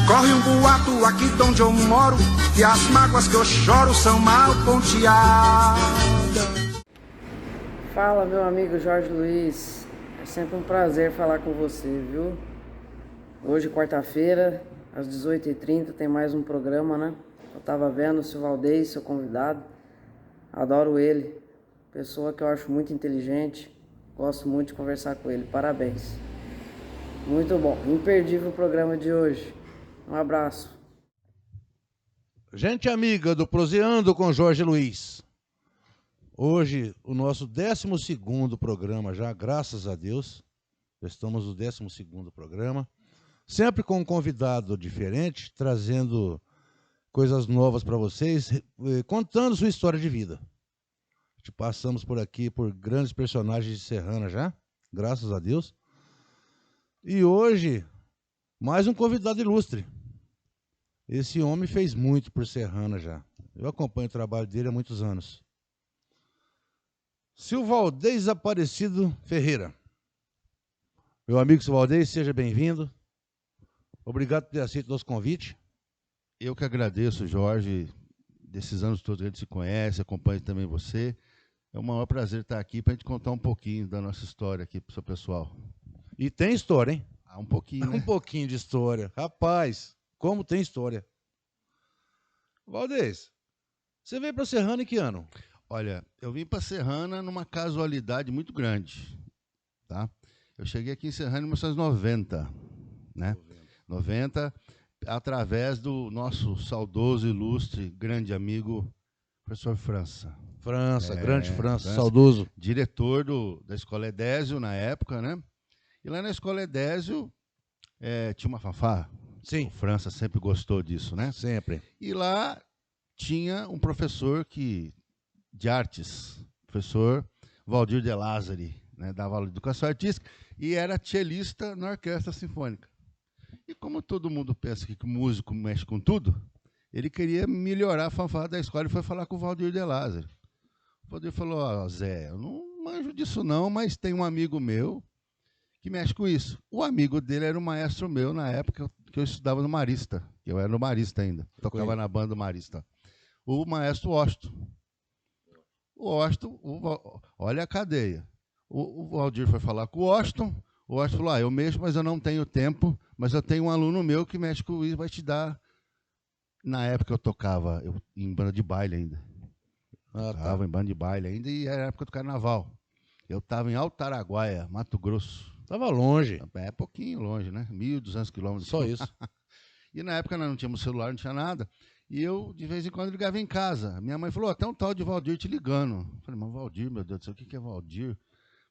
Corre um boato aqui de onde eu moro, que as mágoas que eu choro são mal ponteadas. Fala, meu amigo Jorge Luiz. É sempre um prazer falar com você, viu? Hoje, quarta-feira, às 18h30, tem mais um programa, né? Eu tava vendo o seu Valdez, seu convidado. Adoro ele. Pessoa que eu acho muito inteligente. Gosto muito de conversar com ele. Parabéns. Muito bom. Imperdível o programa de hoje. Um abraço. Gente amiga do Proseando com Jorge Luiz. Hoje, o nosso 12º programa já, graças a Deus. Estamos no 12º programa. Sempre com um convidado diferente, trazendo coisas novas para vocês, contando sua história de vida. Passamos por aqui por grandes personagens de Serrana já, graças a Deus. E hoje, mais um convidado ilustre. Esse homem fez muito por Serrana já. Eu acompanho o trabalho dele há muitos anos. Seu Valdez Aparecido Ferreira. Meu amigo seu Valdez, seja bem-vindo. Obrigado por ter aceito o nosso convite. Eu que agradeço, Jorge. Desses anos todos que a gente se conhece, acompanho também você. É um maior prazer estar aqui para a gente contar um pouquinho da nossa história aqui para o seu pessoal. E tem história, hein? Um pouquinho, né? Um pouquinho de história. Rapaz, como tem história. Valdez, você veio para Serrana em que ano? Olha, eu vim para Serrana numa casualidade muito grande, tá? Eu cheguei aqui em Serrana em 1990, né? 90, através do nosso saudoso, ilustre, grande amigo, professor França. Grande França, saudoso. Diretor da Escola Edésio na época, né? E lá na Escola Edésio tinha uma fanfarra. Sim. O França sempre gostou disso, né? Sempre. E lá tinha um professor de artes, professor Valdir de Lázari, né? Dava aula de educação artística e era cellista na Orquestra Sinfônica. E como todo mundo pensa que o músico mexe com tudo, ele queria melhorar a fanfarra da escola e foi falar com o Valdir de Lázari. O Valdir falou: Zé, eu não manjo disso não, mas tem um amigo meu que mexe com isso. O amigo dele era um maestro meu na época que eu estudava no Marista. Eu era no Marista ainda, tocava na banda do Marista. O maestro Washington. O Washington, olha a cadeia. O Valdir foi falar com o Washington falou: eu mexo, mas eu não tenho tempo, mas eu tenho um aluno meu que mexe com isso, vai te dar. Na época eu tocava em banda de baile ainda. Estava em banda de baile ainda e era a época do carnaval. Eu estava em Altaraguaia, Mato Grosso. Estava longe. É pouquinho longe, né? 1.200 quilômetros. Só isso. E na época nós não tínhamos celular, não tinha nada. E eu, de vez em quando, ligava em casa. Minha mãe falou: tem um tal de Valdir te ligando. Eu falei: mas Valdir, meu Deus do céu, o que é Valdir? Eu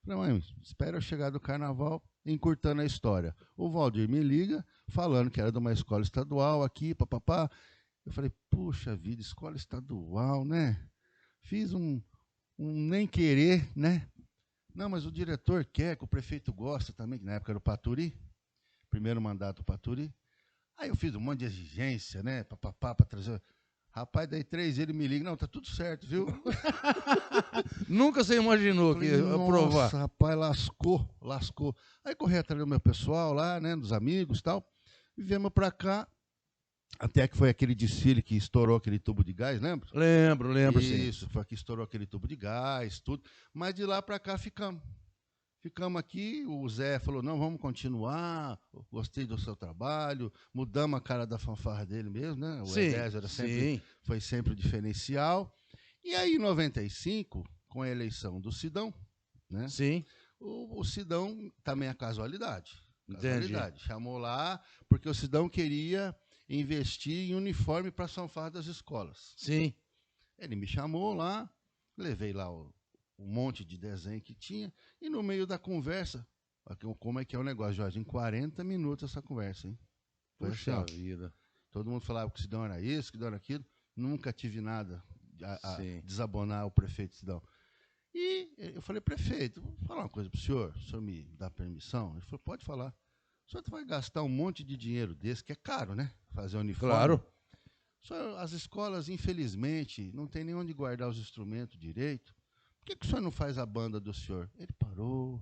falei: mãe, espera eu chegar do carnaval, encurtando a história. O Valdir me liga, falando que era de uma escola estadual aqui, papapá. Eu falei: puxa vida, escola estadual, né? Fiz um nem querer, né? Não, mas o diretor quer, que o prefeito gosta também, que na época era o Paturi, primeiro mandato do Paturi. Aí eu fiz um monte de exigência, né? Para trazer. Rapaz, daí 3 ele me liga: não, tá tudo certo, viu? Nunca você imaginou que ia aprovar. Nossa, rapaz, lascou. Aí corri atrás do meu pessoal lá, né? Dos amigos e tal. E viemos para cá. Até que foi aquele desfile que estourou aquele tubo de gás, lembra? Lembro, sim. Isso, foi que estourou aquele tubo de gás, tudo. Mas de lá para cá ficamos. Ficamos aqui, o Zé falou: não, vamos continuar, gostei do seu trabalho, mudamos a cara da fanfarra dele mesmo, né? O Edésio foi sempre o diferencial. E aí, em 95, com a eleição do Sidão, né? Sim. O Sidão também é casualidade. Entendi. Chamou lá, porque o Sidão queria investir em uniforme para a fanfarra das escolas. Sim. Ele me chamou lá, levei lá um monte de desenho que tinha, e no meio da conversa, como é que é o negócio, Jorge? Em 40 minutos essa conversa, hein? Foi Puxa assim, vida. Todo mundo falava que o Sidão era isso, que o Sidão era aquilo. Nunca tive nada a desabonar o prefeito Sidão. E eu falei: prefeito, vou falar uma coisa para o senhor me dá permissão? Ele falou: pode falar. O senhor vai gastar um monte de dinheiro desse, que é caro, né? Fazer uniforme. Claro. As escolas, infelizmente, não tem nem onde guardar os instrumentos direito. Por que o senhor não faz a banda do senhor? Ele parou.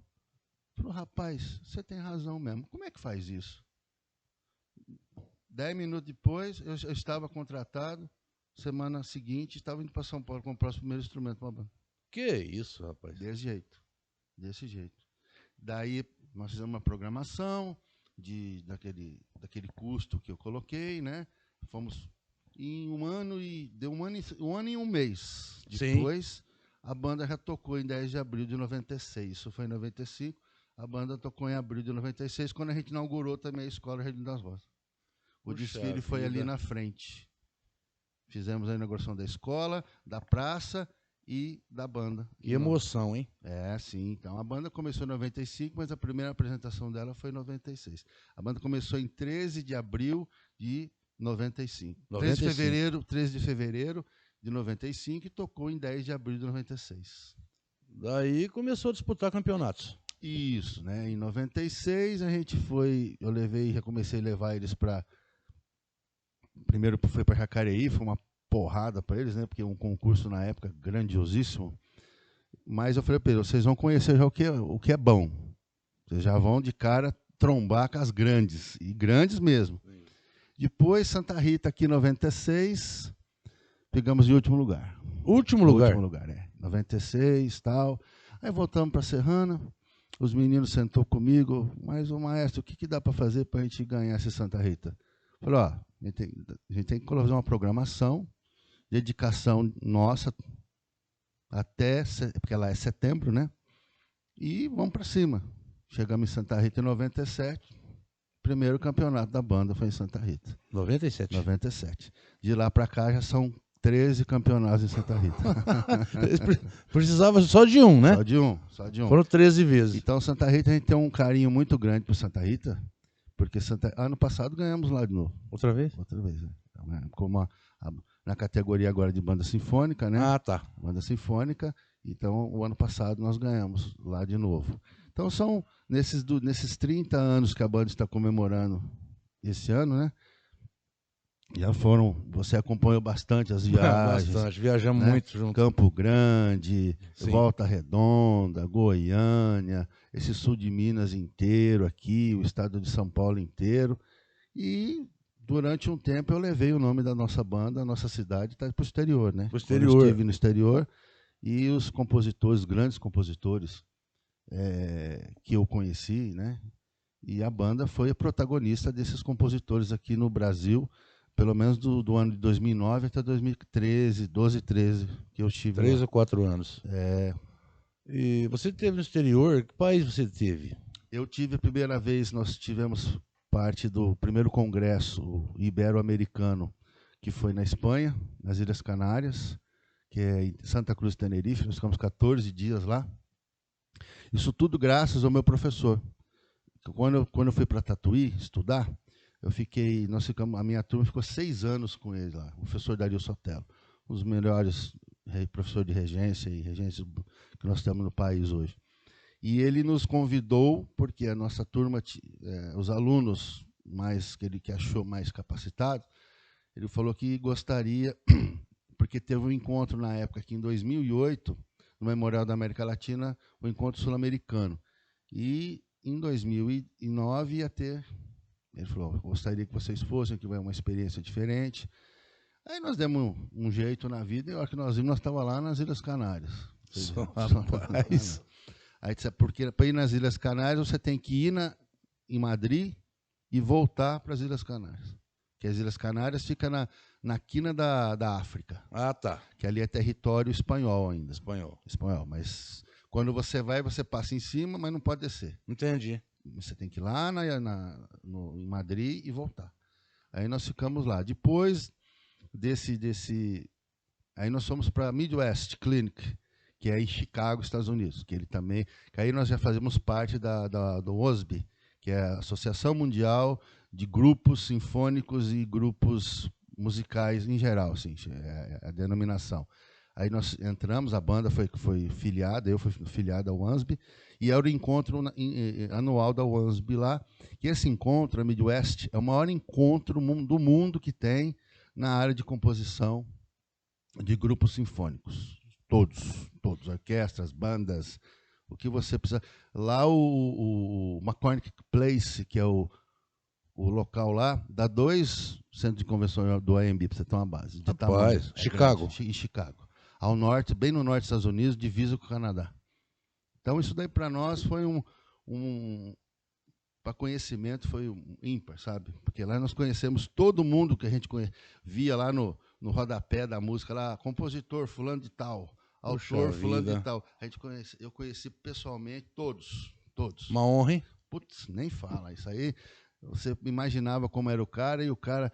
Falou: rapaz, você tem razão mesmo. Como é que faz isso? 10 minutos depois, eu estava contratado. Semana seguinte, estava indo para São Paulo comprar o primeiro instrumento para a banda. Que isso, rapaz? Desse jeito. Daí nós fizemos uma programação daquele custo que eu coloquei, né? Fomos em deu um ano e um mês. Depois, a banda já tocou em 10 de abril de 96. Isso foi em 95. A banda tocou em abril de 96, quando a gente inaugurou também a Escola Jardim das Rosas. O desfile foi ali na frente. Fizemos a inauguração da escola, da praça e da banda. Que emoção, hein? Sim. Então, a banda começou em 95, mas a primeira apresentação dela foi em 96. A banda começou em 13 de abril de 95. 13 de fevereiro de 95 e tocou em 10 de abril de 96. Daí começou a disputar campeonatos. Isso, né? Em 96 a gente já comecei a levar eles para... Primeiro foi para Jacareí, foi uma porrada para eles, né? Porque um concurso na época grandiosíssimo. Mas eu falei para eles, vocês vão conhecer já o que é bom. Vocês já vão de cara trombar com as grandes, e grandes mesmo. Sim. Depois, Santa Rita, aqui em 96, pegamos em último lugar. Último lugar? Último lugar, 96 e tal. Aí voltamos para Serrana, os meninos sentou comigo, mas o maestro, o que dá para fazer para a gente ganhar esse Santa Rita? Falei, a gente tem que fazer uma programação, dedicação nossa, porque lá é setembro, né? E vamos para cima. Chegamos em Santa Rita em 97, primeiro campeonato da banda foi em Santa Rita. 97? 97. De lá para cá já são 13 campeonatos em Santa Rita. Precisava só de um, né? Só de um. Foram 13 vezes. Então, Santa Rita, a gente tem um carinho muito grande por Santa Rita, porque ano passado ganhamos lá de novo. Outra vez? Outra vez, né? Então, como na categoria agora de banda sinfônica, né? Ah, tá. Banda sinfônica. Então, o ano passado nós ganhamos lá de novo. Então, são nesses 30 anos que a banda está comemorando esse ano, né? Já você acompanhou bastante as viagens. Bastante, viajamos, né? Muito junto. Campo Grande, sim. Volta Redonda, Goiânia, esse sul de Minas inteiro aqui, o estado de São Paulo inteiro. E durante um tempo eu levei o nome da nossa banda, a nossa cidade, para o exterior, né? Pro exterior. Eu estive no exterior e os compositores, grandes compositores que eu conheci, né? E a banda foi a protagonista desses compositores aqui no Brasil, pelo menos do ano de 2009 até 2013, 12, 13, que eu estive 3 lá. ou 4 anos. E você esteve no exterior, que país você teve? Eu tive a primeira vez, nós tivemos parte do primeiro congresso ibero-americano, que foi na Espanha, nas Ilhas Canárias, que é em Santa Cruz de Tenerife, nós ficamos 14 dias lá. Isso tudo graças ao meu professor. Quando eu fui para Tatuí estudar, a minha turma ficou 6 anos com ele lá, o professor Dario Sotelo, um dos melhores professores de regência e regência que nós temos no país hoje. E ele nos convidou, porque a nossa turma, os alunos que ele achou mais capacitados, ele falou que gostaria, porque teve um encontro na época, aqui em 2008, no Memorial da América Latina, o encontro sul-americano. E em 2009 ia ter... Ele falou, gostaria que vocês fossem, que vai uma experiência diferente. Aí nós demos um jeito na vida, e a hora que nós vimos, nós estávamos lá nas Ilhas Canárias. Rapaz. Aí disse, porque para ir nas Ilhas Canárias, você tem que ir em Madrid e voltar para as Ilhas Canárias. Porque as Ilhas Canárias ficam na quina da África. Ah, tá. Que ali é território espanhol ainda. Espanhol, mas quando você vai, você passa em cima, mas não pode descer. Entendi. Você tem que ir lá em Madrid e voltar. Aí nós ficamos lá. Depois aí nós fomos para a Midwest Clinic, que é em Chicago, Estados Unidos. Que aí nós já fazemos parte do OSB, que é a Associação Mundial de Grupos Sinfônicos e Grupos Musicais em geral, assim, é a denominação. Aí nós entramos, a banda foi filiada, eu fui filiado ao WANSB, e era o encontro anual da WANSB lá. E esse encontro, a Midwest, é o maior encontro do mundo que tem na área de composição de grupos sinfônicos. Todos, orquestras, bandas, o que você precisa. Lá o McCormick Place, que é o o local lá dá 2 centros de convenção do AMB, para você ter uma base. De tamanho. Chicago. Grande, em Chicago. Ao norte, bem no norte dos Estados Unidos, divisa com o Canadá. Então, isso daí para nós foi para conhecimento, foi ímpar, sabe? Porque lá nós conhecemos todo mundo que a gente via lá no rodapé da música, lá, compositor fulano de tal, autor fulano de tal. Eu conheci pessoalmente todos. Uma honra, hein? Putz, nem fala. Isso aí, você imaginava como era o cara, e o cara,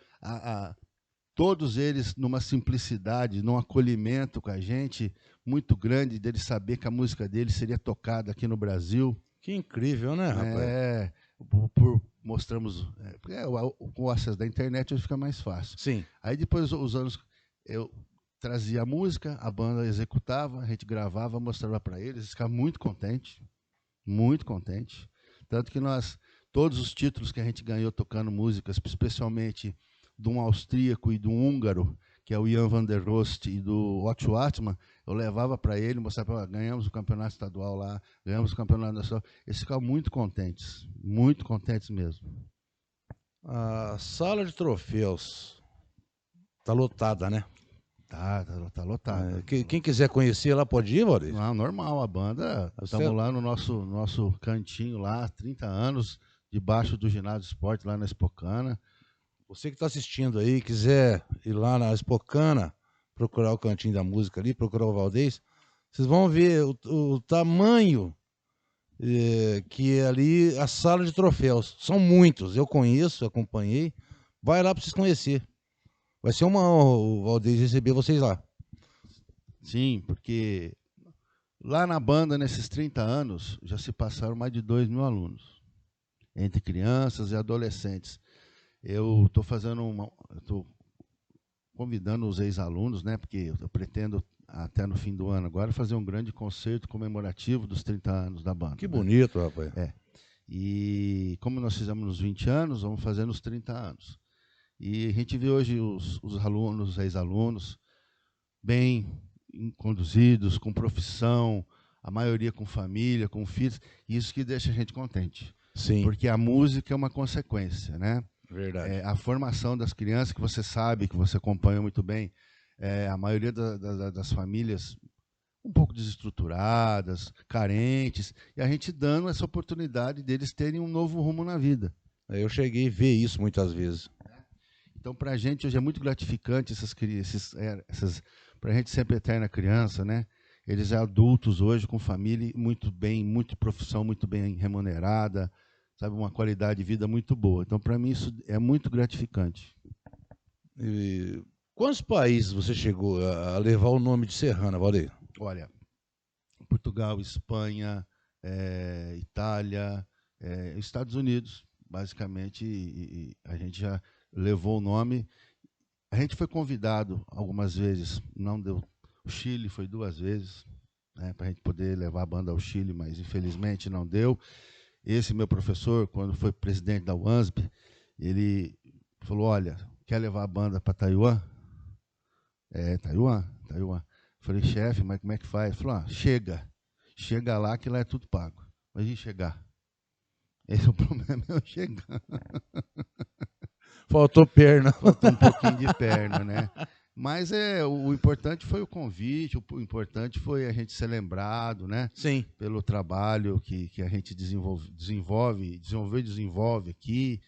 todos eles numa simplicidade, num acolhimento com a gente muito grande, dele saber que a música dele seria tocada aqui no Brasil. Que incrível, né, rapaz? Mostramos, com o acesso da internet hoje fica mais fácil. Sim. Aí depois, os anos, eu trazia a música, a banda executava, a gente gravava, mostrava para eles ficavam muito contentes, muito contentes. Tanto que todos os títulos que a gente ganhou tocando músicas, especialmente de um austríaco e de um húngaro, que é o Jan van der Rost e do Otto Wartmann, eu levava para ele, mostrava, ganhamos o campeonato estadual lá, ganhamos o campeonato nacional. Eles ficavam muito contentes mesmo. A sala de troféus tá lotada, né? Tá lotada. Quem quiser conhecer lá pode ir, Valdir? Não, normal, a banda, estamos lá no nosso cantinho lá, 30 anos, debaixo do ginásio de esporte, lá na Espocana. Você que está assistindo aí, quiser ir lá na Espocana, procurar o Cantinho da Música ali, procurar o Valdez, vocês vão ver o tamanho que é ali a sala de troféus. São muitos, eu conheço, acompanhei. Vai lá para vocês conhecer. Vai ser uma honra o Valdez receber vocês lá. Sim, porque lá na banda, nesses 30 anos, já se passaram mais de 2.000 alunos, entre crianças e adolescentes. Eu estou convidando os ex-alunos, né, porque eu pretendo, até no fim do ano agora, fazer um grande concerto comemorativo dos 30 anos da banda. Que bonito, né, rapaz. E como nós fizemos nos 20 anos, vamos fazer nos 30 anos. E a gente vê hoje os alunos, os ex-alunos, bem conduzidos, com profissão, a maioria com família, com filhos, isso que deixa a gente contente. Sim. Porque a música é uma consequência, né? Verdade. A formação das crianças, que você sabe, que você acompanha muito bem, a maioria das famílias um pouco desestruturadas, carentes, e a gente dando essa oportunidade deles terem um novo rumo na vida. Eu cheguei a ver isso muitas vezes. Então, para a gente hoje é muito gratificante para a gente sempre eterna criança, né? Eles são adultos hoje, com família, muito bem, muita profissão, muito bem remunerada, sabe, uma qualidade de vida muito boa. Então, para mim, isso é muito gratificante. E quantos países você chegou a levar o nome de Serrana, Valdir? Olha, Portugal, Espanha, Itália, Estados Unidos, basicamente, e a gente já levou o nome. A gente foi convidado algumas vezes, não deu. O Chile foi 2 vezes, né, para a gente poder levar a banda ao Chile, mas infelizmente não deu. Esse meu professor, quando foi presidente da UANSB, ele falou, olha, quer levar a banda para Taiwan? Taiwan. Falei, chefe, mas como é que faz? Ele falou, chega lá que lá é tudo pago. Mas e chegar? Esse é o problema, é eu chegar. Faltou perna. Faltou um pouquinho de perna, né? Mas o importante foi o convite, o importante foi a gente ser lembrado, né? Sim. Pelo trabalho que a gente desenvolve aqui,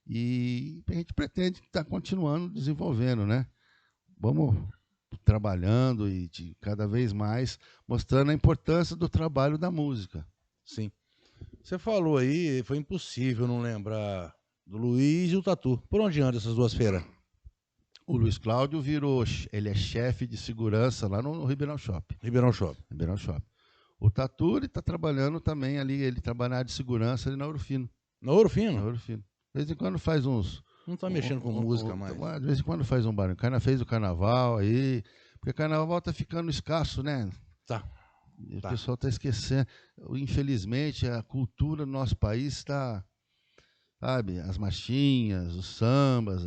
e a gente pretende estar continuando desenvolvendo, né? Vamos trabalhando e cada vez mais mostrando a importância do trabalho da música. Sim. Você falou aí, foi impossível não lembrar do Luiz e o Tatu. Por onde andam essas 2 feiras? O Luiz Cláudio ele é chefe de segurança lá no Ribeirão Shopping. Ribeirão Shopping. O Tatu, ele está trabalhando também ali, ele trabalha de segurança ali na Ouro Fino. Na Ouro Fino? De vez em quando faz uns... Não está mexendo com música mais. De vez em quando faz um barulho. Fez o carnaval aí, porque o carnaval está ficando escasso, né? Tá. O pessoal está esquecendo. Infelizmente, a cultura do nosso país está... Sabe, as marchinhas, os sambas,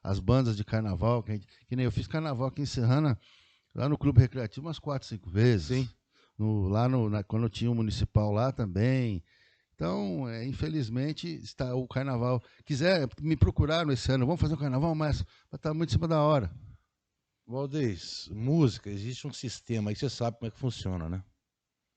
as bandas de carnaval, que nem eu fiz carnaval aqui em Serrana, lá no Clube Recreativo umas 4, 5 vezes. Sim. Quando tinha o municipal lá também. Então, infelizmente, está o carnaval. Quiser me procurar esse ano, vamos fazer um carnaval, mas está muito em cima da hora. Valdez, música, existe um sistema aí que você sabe como é que funciona, né?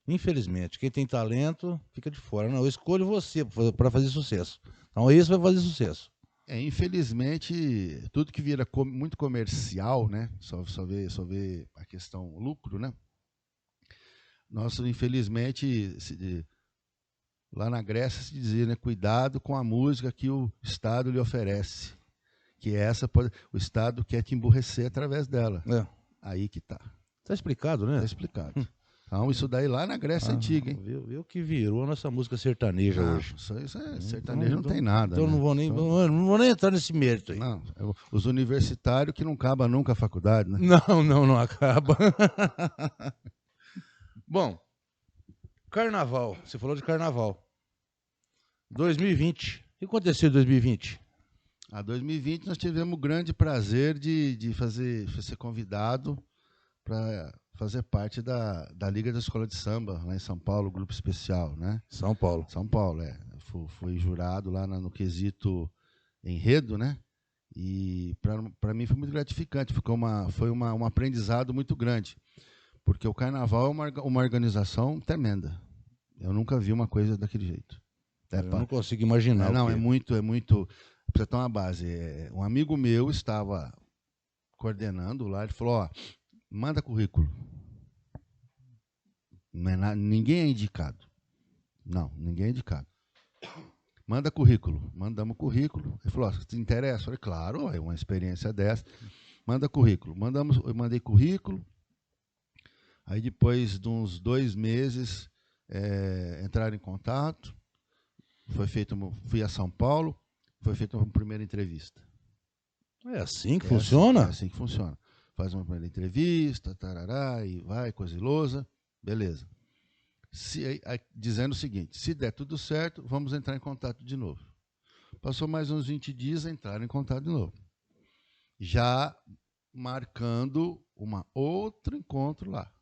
Infelizmente, quem tem talento fica de fora. Não, eu escolho você para fazer sucesso. Então esse vai fazer sucesso. Infelizmente, tudo que vira muito comercial, né? Só vê a questão lucro, né? Nossa, infelizmente, lá na Grécia se dizia, né? Cuidado com a música que o Estado lhe oferece. Que o Estado quer te emburrecer através dela. É. Aí que tá. Tá explicado, né? Está explicado. Então, isso daí lá na Grécia Antiga, hein? Viu que virou a nossa música sertaneja hoje. Isso sertanejo não tem nada. Então, né? não vou nem entrar nesse mérito aí. Não, os universitários que não acabam nunca a faculdade, né? Não acaba. Bom, carnaval. Você falou de carnaval. 2020. O que aconteceu em 2020? A 2020 nós tivemos o grande prazer de ser convidado para fazer parte da Liga da Escola de Samba, lá em São Paulo, grupo especial, né? São Paulo. São Paulo, Fui jurado lá no quesito enredo, né? E para mim foi muito gratificante, foi um aprendizado muito grande, porque o carnaval é uma organização tremenda. Eu nunca vi uma coisa daquele jeito. Eu não consigo imaginar. Não, é muito. Pra você ter uma base, um amigo meu estava coordenando lá, ele falou, ó, manda currículo. Ninguém é indicado. Não, ninguém é indicado. Manda currículo. Mandamos currículo. Ele falou, te interessa? Eu falei, claro, é uma experiência dessa. Manda currículo. Eu mandei currículo. Aí depois de uns 2 meses, entraram em contato. Fui a São Paulo, foi feita uma primeira entrevista. É assim que funciona? É assim que funciona. Faz uma primeira entrevista, tarará, e vai, coisa e lousa, beleza. Dizendo o seguinte, se der tudo certo, vamos entrar em contato de novo. Passou mais uns 20 dias, entraram em contato de novo. Já marcando outro encontro lá.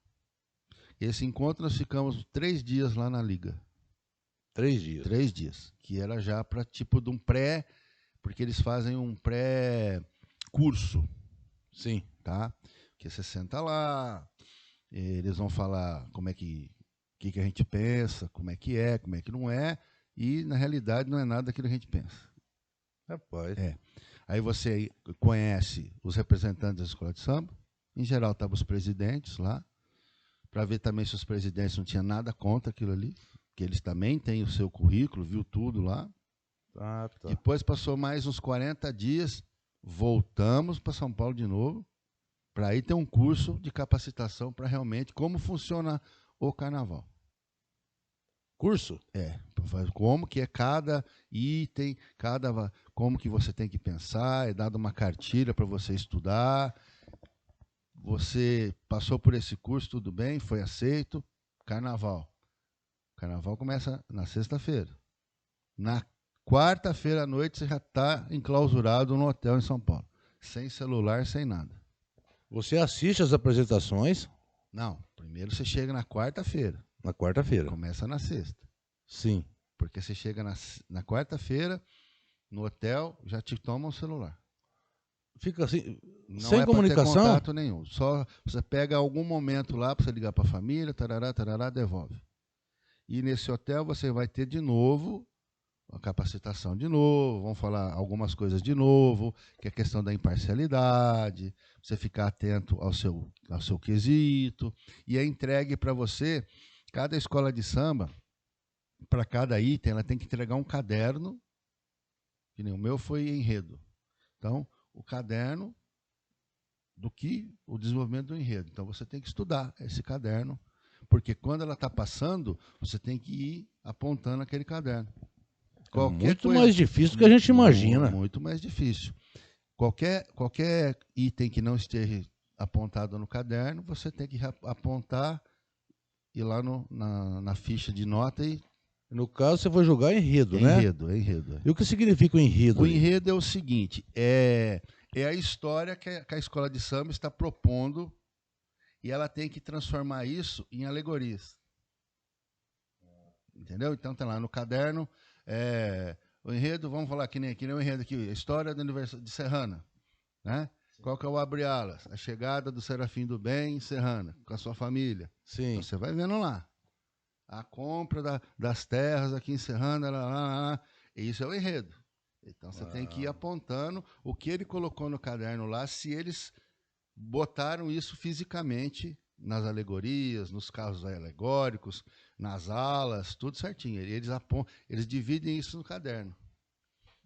Esse encontro nós ficamos 3 dias lá na Liga. 3 dias. 3 dias. Que era já para tipo de um pré, porque eles fazem um pré-curso. Sim. Tá? Que você senta lá, eles vão falar como é que a gente pensa, como é que não é, e na realidade não é nada daquilo que a gente pensa. Rapaz. Aí você conhece os representantes da escola de samba, em geral estavam os presidentes lá, para ver também se os presidentes não tinham nada contra aquilo ali, que eles também têm o seu currículo, viu tudo lá. Tá. Depois passou mais uns 40 dias, voltamos para São Paulo de novo, para aí ter um curso de capacitação para realmente como funciona o carnaval. Curso? Como que é cada item, como que você tem que pensar, é dada uma cartilha para você estudar. Você passou por esse curso, tudo bem, foi aceito, carnaval. Carnaval começa na sexta-feira. Na quarta-feira à noite você já está enclausurado no hotel em São Paulo. Sem celular, sem nada. Você assiste às apresentações? Não, primeiro você chega na quarta-feira. Na quarta-feira. Começa na sexta. Sim. Porque você chega na quarta-feira, no hotel, já te toma o celular. Fica assim, Não sem comunicação? Não ter contato nenhum. Só você pega algum momento lá para você ligar para a família, tarará, devolve. E nesse hotel você vai ter de novo a capacitação de novo, vão falar algumas coisas de novo, que é a questão da imparcialidade, você ficar atento ao seu quesito, e é entregue para você, cada escola de samba, para cada item, ela tem que entregar um caderno, que nem o meu foi enredo. Então, o caderno o desenvolvimento do enredo. Então, você tem que estudar esse caderno, porque quando ela está passando, você tem que ir apontando aquele caderno. Muito mais difícil do que a gente imagina. Muito mais difícil. Qualquer item que não esteja apontado no caderno, você tem que apontar, ir lá na ficha de nota e... No caso, você foi jogar enredo, né? Enredo. E o que significa o enredo? O enredo é o seguinte, é a história que a escola de samba está propondo e ela tem que transformar isso em alegorias. entendeu? Então tem lá no caderno, o enredo, vamos falar que nem o enredo aqui, a história do aniversário de Serrana, né? Qual que é o abre-alas? A chegada do Serafim do Bem em Serrana, com a sua família. Sim. Então, você vai vendo lá. A compra das terras aqui em Serrana, lá. Isso é o enredo. Então você tem que ir apontando o que ele colocou no caderno lá, se eles botaram isso fisicamente nas alegorias, nos carros alegóricos, nas alas, tudo certinho. Eles dividem isso no caderno.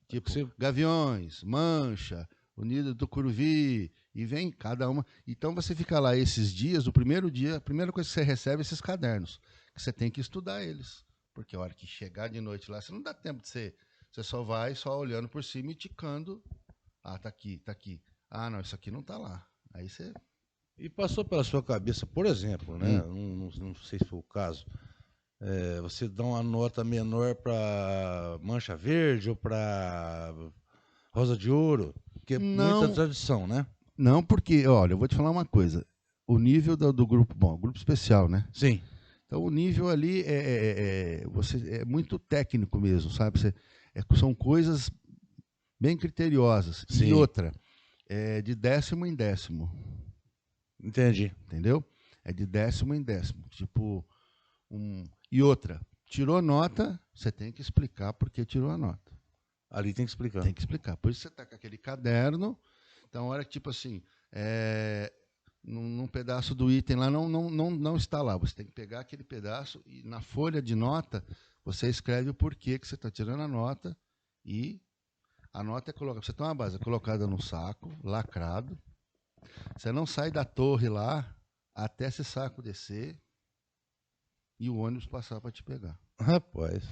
Tipo, Gaviões, Mancha, o Nido do Curuvi, e vem cada uma. Então você fica lá esses dias, o primeiro dia, a primeira coisa que você recebe é esses cadernos, que você tem que estudar eles. Porque a hora que chegar de noite lá, você não dá tempo de você só vai só olhando por cima e ticando. Ah, tá aqui, tá aqui. Ah, não, isso aqui não tá lá. Aí você... E passou pela sua cabeça, por exemplo, né? Não sei se foi o caso, você dá uma nota menor para Mancha Verde ou para Rosa de Ouro, que é muita tradição, né? Não, porque, olha, eu vou te falar uma coisa. O nível do grupo, grupo especial, né? Sim. Então o nível ali é muito técnico mesmo, sabe? São coisas bem criteriosas. Sim. E outra, de 10º em 10º. Entendi. Entendeu? É de 10º em 10º. Tipo, e outra, tirou nota, você tem que explicar por que tirou a nota. Ali tem que explicar. Tem que explicar. Por isso você está com aquele caderno. Então, a hora que, tipo assim, num pedaço do item lá não está lá. Você tem que pegar aquele pedaço e na folha de nota você escreve o porquê que você está tirando a nota e a nota é colocada. Você tem uma base colocada no saco, lacrado. Você não sai da torre lá até esse saco descer e o ônibus passar para te pegar. Rapaz.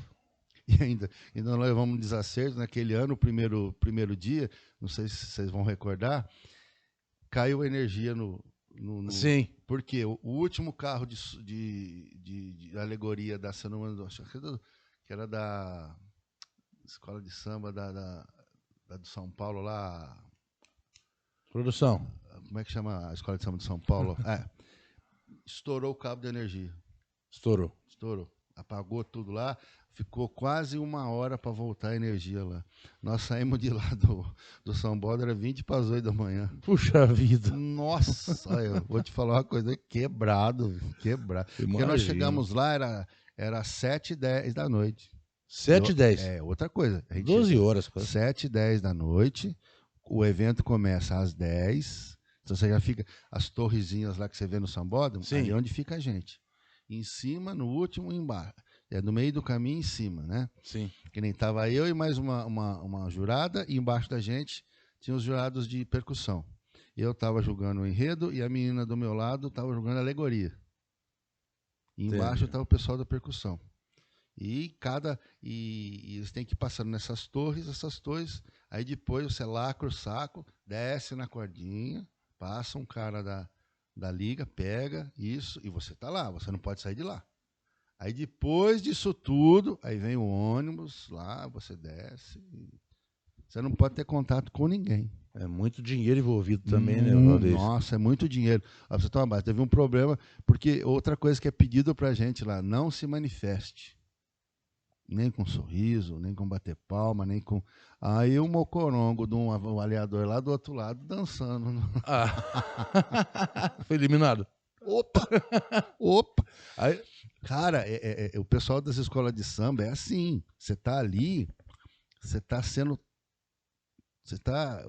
E ainda nós levamos um desacerto naquele ano, o primeiro dia, não sei se vocês vão recordar, caiu energia no Sim. Porque o último carro de alegoria da que era da escola de samba da do São Paulo lá. Produção. Como é que chama a escola de samba de São Paulo? Estourou o cabo de energia. Estourou. Apagou tudo lá. Ficou quase 1 hora para voltar a energia lá. Nós saímos de lá do São Borda, era 20 para as 8 da manhã. Puxa vida. Nossa, eu vou te falar uma coisa, quebrado. Porque nós chegamos lá, era 7h10 da noite. 7h10? Outra coisa. 12 horas. 7h10 da noite, o evento começa às 10h. Então você já fica, as torrezinhas lá que você vê no Sambódromo, ali é onde fica a gente. Em cima, no último, embaixo. No meio do caminho, em cima, né? Sim. Que nem tava eu e mais uma jurada, e embaixo da gente tinha os jurados de percussão. Eu estava jogando o enredo e a menina do meu lado estava jogando alegoria. E embaixo estava o pessoal da percussão. E eles têm que ir passando nessas torres, aí depois você lacra o saco, desce na cordinha, passa um cara da liga, pega isso, e você está lá, você não pode sair de lá. Aí depois disso tudo, aí vem o ônibus lá, você desce. Você não pode ter contato com ninguém. É muito dinheiro envolvido também, né, Valdez? Nossa, é muito dinheiro. Você toma base. Teve um problema, porque outra coisa que é pedido pra gente lá, não se manifeste. Nem com sorriso, nem com bater palma, nem com... Aí o mocorongo de um aliador lá do outro lado dançando. Foi eliminado. Opa! Aí, cara, o pessoal das escolas de samba é assim. Você tá ali,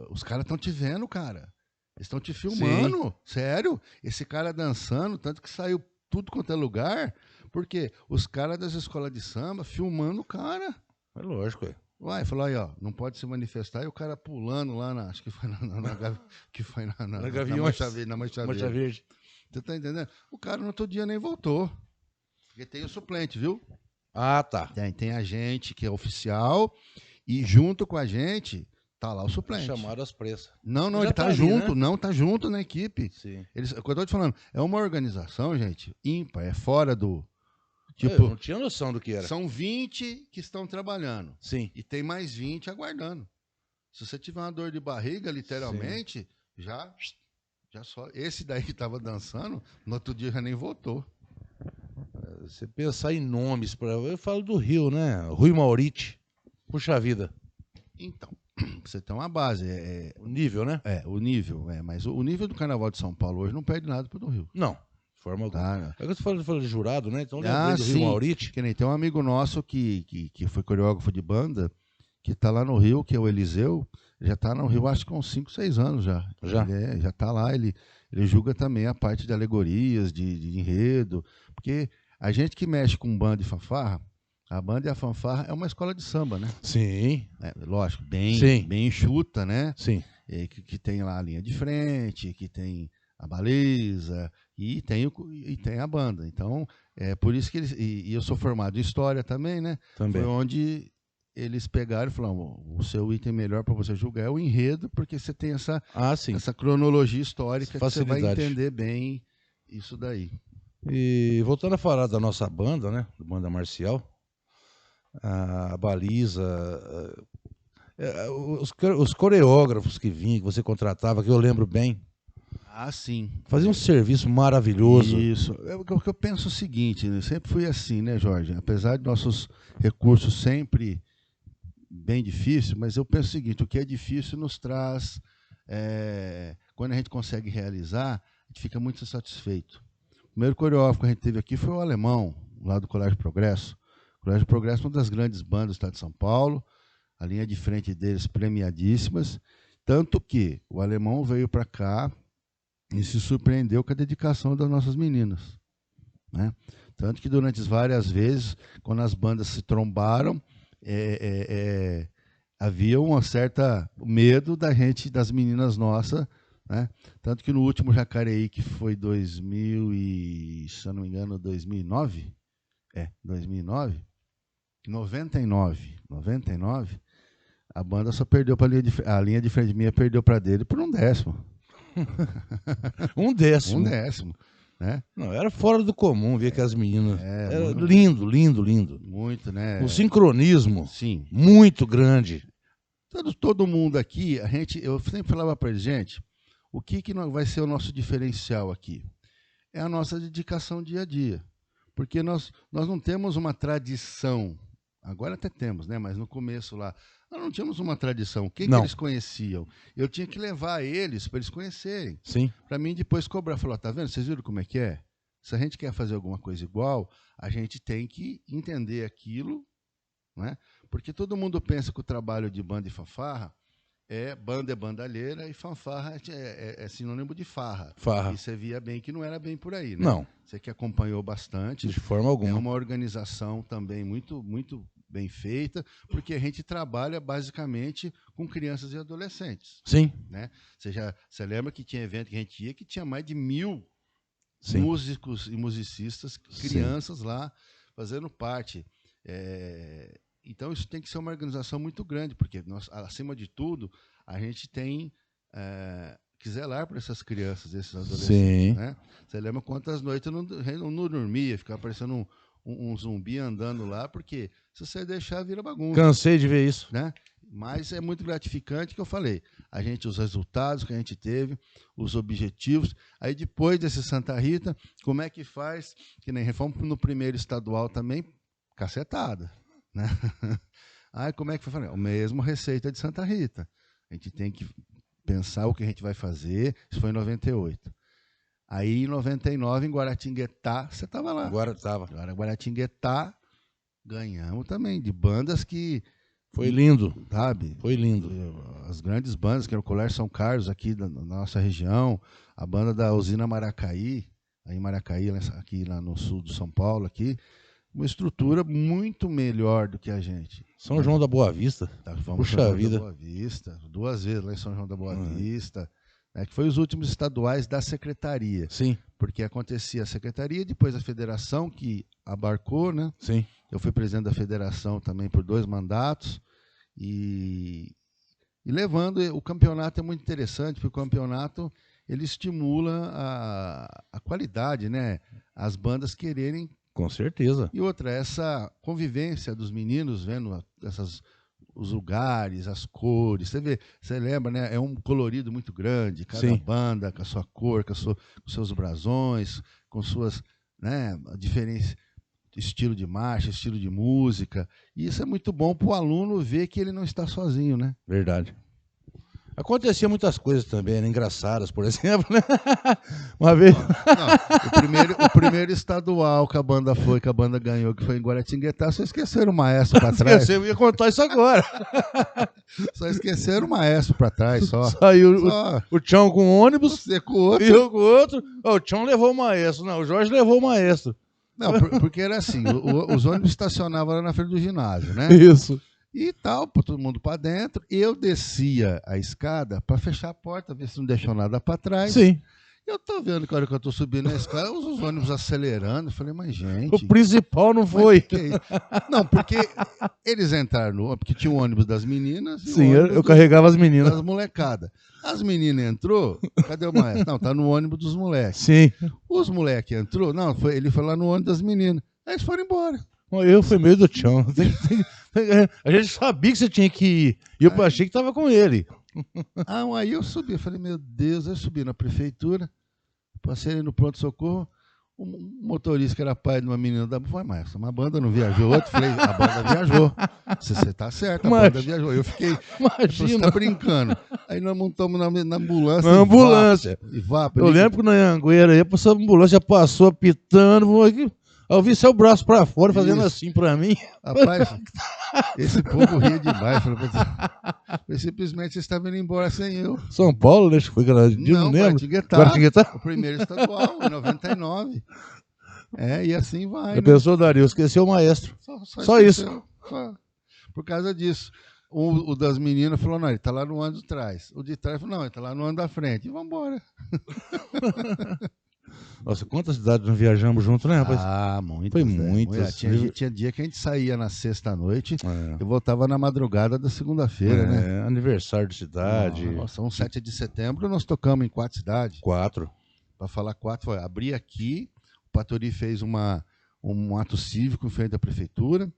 os caras estão te vendo, cara. Eles estão te filmando. Sim. Sério? Esse cara dançando, tanto que saiu tudo quanto é lugar, porque os caras das escolas de samba filmando o cara. É lógico, é. Uai, falou aí, ó, não pode se manifestar, e o cara pulando lá acho que foi na Mancha Verde. Você tá entendendo? O cara no outro dia nem voltou. Porque tem o suplente, viu? Ah, tá. Tem a gente que é oficial e junto com a gente tá lá o suplente. Chamaram as pressas. Não, ele tá junto, né? Tá junto na equipe. Sim. Quando eu tô te falando, é uma organização, gente, ímpar, é fora do... Tipo, eu não tinha noção do que era. São 20 que estão trabalhando. Sim. E tem mais 20 aguardando. Se você tiver uma dor de barriga, literalmente, sim, já só. Esse daí que estava dançando, no outro dia já nem voltou. você pensar em nomes, eu falo do Rio, né? Rui Mauriti. Puxa vida. Então, você tem uma base. O nível, né? O nível. Mas o nível do Carnaval de São Paulo hoje não perde nada pro do Rio. Não, de forma alguma. Tá? É que eu tô falando de jurado, né? Então lembrei do Rio Sim. Mauriti. Que nem tem um amigo nosso que foi coreógrafo de banda, que tá lá no Rio, que é o Eliseu. Já tá no Rio, acho que há uns 5, 6 anos já. Já? Ele já tá lá, ele julga também a parte de alegorias, de enredo. Porque a gente que mexe com banda e fanfarra, a banda e a fanfarra é uma escola de samba, né? Sim. Lógico, Sim. bem enxuta, né? Sim. Que tem lá a linha de frente, que tem a baliza e tem a banda. Então, é por isso que eles... E eu sou formado em História também, né? Também. Foi onde eles pegaram e falaram, o seu item melhor para você julgar é o enredo, porque você tem essa cronologia histórica que você vai entender bem isso daí. E voltando a falar da nossa banda, né? Da banda marcial, a baliza, os coreógrafos que vinham, que você contratava, que eu lembro bem. Sim. Fazia um serviço maravilhoso. Isso. O que eu penso é o seguinte, né? Sempre fui assim, né, Jorge? Apesar de nossos recursos sempre bem difíceis, mas eu penso o seguinte, o que é difícil nos traz... quando a gente consegue realizar, a gente fica muito satisfeito. O primeiro coreógrafo que a gente teve aqui foi o Alemão, lá do Colégio Progresso. O Colégio Progresso é uma das grandes bandas do estado de São Paulo, a linha de frente deles premiadíssimas, tanto que o Alemão veio para cá e se surpreendeu com a dedicação das nossas meninas, né? Tanto que durante várias vezes, quando as bandas se trombaram, havia um certo medo das meninas nossas, né? Tanto que no último Jacareí, que foi 2000 se eu não me engano, 2009, 99, a banda só perdeu para a linha de frente minha, perdeu para dele por 1/10. Um décimo. Né? Não, era fora do comum ver que as meninas... Era lindo. Muito, né? Um sincronismo Sim. Muito grande. Todo mundo aqui, eu sempre falava para eles, gente, o que vai ser o nosso diferencial aqui? É a nossa dedicação dia a dia. Porque nós não temos uma tradição. Agora até temos, né? Mas no começo lá, nós não tínhamos uma tradição. O que eles conheciam? Eu tinha que levar eles para eles conhecerem. Sim. Para mim depois cobrar. Falar, tá vendo? Vocês viram como é que é? Se a gente quer fazer alguma coisa igual, a gente tem que entender aquilo, né? Porque todo mundo pensa que o trabalho de banda e fanfarra banda é bandalheira e fanfarra é sinônimo de farra. E você via bem que não era bem por aí, né? Não. Você que acompanhou bastante. De forma alguma. É uma organização também muito, muito bem feita, porque a gente trabalha basicamente com crianças e adolescentes. Sim. Né? Você lembra que tinha evento que a gente ia que tinha mais de 1000 Sim. músicos e musicistas, crianças lá fazendo parte. Então, isso tem que ser uma organização muito grande, porque nós, acima de tudo, a gente tem que zelar para essas crianças, esses adolescentes. Sim. Né? Você lembra quantas noites eu não dormia, ficava parecendo um zumbi andando lá, porque se você deixar, vira bagunça. Cansei de ver isso. Né? Mas é muito gratificante que eu falei. Os resultados que a gente teve, os objetivos. Aí depois desse Santa Rita, como é que faz? Que nem fomos no primeiro estadual também, cacetada. Né? Aí como é que foi? A mesma receita de Santa Rita. A gente tem que pensar o que a gente vai fazer. Isso foi em 98. Aí em 99, em Guaratinguetá, você estava lá. Agora estava. Agora Guaratinguetá, ganhamos também de bandas que... Foi lindo. Sabe? Foi lindo. As grandes bandas, que era o Colégio São Carlos aqui da nossa região, a banda da Usina Maracaí, aí em Maracaí, aqui lá no sul de São Paulo, aqui, uma estrutura muito melhor do que a gente. São João da Boa Vista. Puxa vida. Boa Vista, 2 vezes lá em São João da Boa Vista, que foi os últimos estaduais da secretaria. Sim. Porque acontecia a secretaria, depois a federação que abarcou, né? Sim. Eu fui presidente da federação também por 2 mandatos e levando o campeonato é muito interessante, porque o campeonato ele estimula a qualidade, né? As bandas quererem. Com certeza. E outra, essa convivência dos meninos vendo os lugares, as cores. Você lembra, né? É um colorido muito grande, cada banda com a sua cor, com seus brasões, com suas, né, diferenças. estilo de marcha, estilo de música. E isso é muito bom para o aluno ver que ele não está sozinho, né? Verdade. Acontecia muitas coisas também, né? Engraçadas, por exemplo, né? Uma vez. Não, o primeiro estadual que a banda foi, que a banda ganhou, que foi em Guaratinguetá, só esqueceram o maestro para trás. Esqueci, eu ia contar isso agora. Só esqueceram o maestro para trás, só. Saiu Só. o Tchão com o ônibus Você com o outro. e eu com o outro. O Tchão levou o maestro. Não, o Jorge levou o maestro. Não, porque era assim, os ônibus estacionavam lá na frente do ginásio, né? Isso. E tal, todo mundo para dentro. Eu descia a escada para fechar a porta, ver se não deixou nada para trás. Sim. Eu tô vendo que a hora que eu tô subindo a escada, os ônibus acelerando. Eu falei, mas gente... O principal não foi. Não, porque eles entraram no... Porque tinha o ônibus das meninas e Sim, o ônibus eu carregava as meninas. das molecadas. As meninas entrou, cadê o maestro? Não, tá no ônibus dos moleques. Sim. Os moleques entrou, não, ele foi lá no ônibus das meninas. Aí eles foram embora. Eu fui meio do Tchão. A gente sabia que você tinha que ir. E eu achei que tava com ele. Aí eu subi, eu falei, meu Deus, eu subi na prefeitura, passei ali no pronto-socorro, o motorista que era pai de uma menina da foi, mas uma banda não viajou, outro falei, a banda viajou. Você tá certo, a banda viajou. Eu fiquei, Imagina. Você tá brincando. Aí nós montamos na ambulância. Na ambulância. Eu lembro que na Angueira aí, essa ambulância passou apitando. Eu vi seu braço pra fora fazendo assim pra mim. Rapaz, esse povo ria demais. Falei, simplesmente você está vindo embora sem eu. São Paulo, né? Foi não lembro. Guaratinguetá. O primeiro estadual, em 99. E assim vai. A pessoa, Dario, esqueceu o maestro. Só isso. Só. Por causa disso. O das meninas falou, não, ele tá lá no ano de trás. O de trás falou, não, ele tá lá no ano da frente. E vamos embora. Nossa, quantas cidades nós viajamos juntos, né, rapaz? Muito. Foi muitas. Tinha dia que a gente saía na sexta-noite e voltava na madrugada da segunda-feira, né? Aniversário de cidade. Nossa, um 7 de setembro nós tocamos em 4 cidades. 4. Para falar 4, foi abrir aqui, o Patori fez um ato cívico em frente à prefeitura,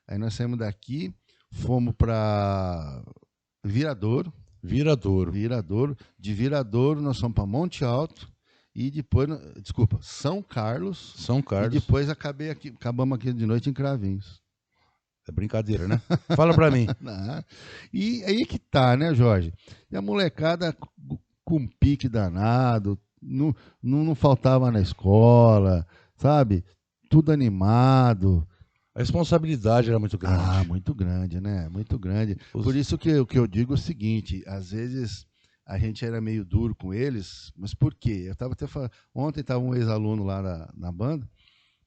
aí nós saímos daqui, fomos para Viradouro. De Viradouro nós fomos para Monte Alto, e depois, São Carlos. E depois acabamos aqui de noite em Cravinhos. É brincadeira, né? Fala pra mim. E aí que tá, né, Jorge? E a molecada com pique danado, não faltava na escola, sabe? Tudo animado. A responsabilidade era muito grande. Muito grande, né? Muito grande. Por isso que eu digo o seguinte, às vezes... A gente era meio duro com eles, mas por quê? Eu estava até falando, ontem estava um ex-aluno lá na banda,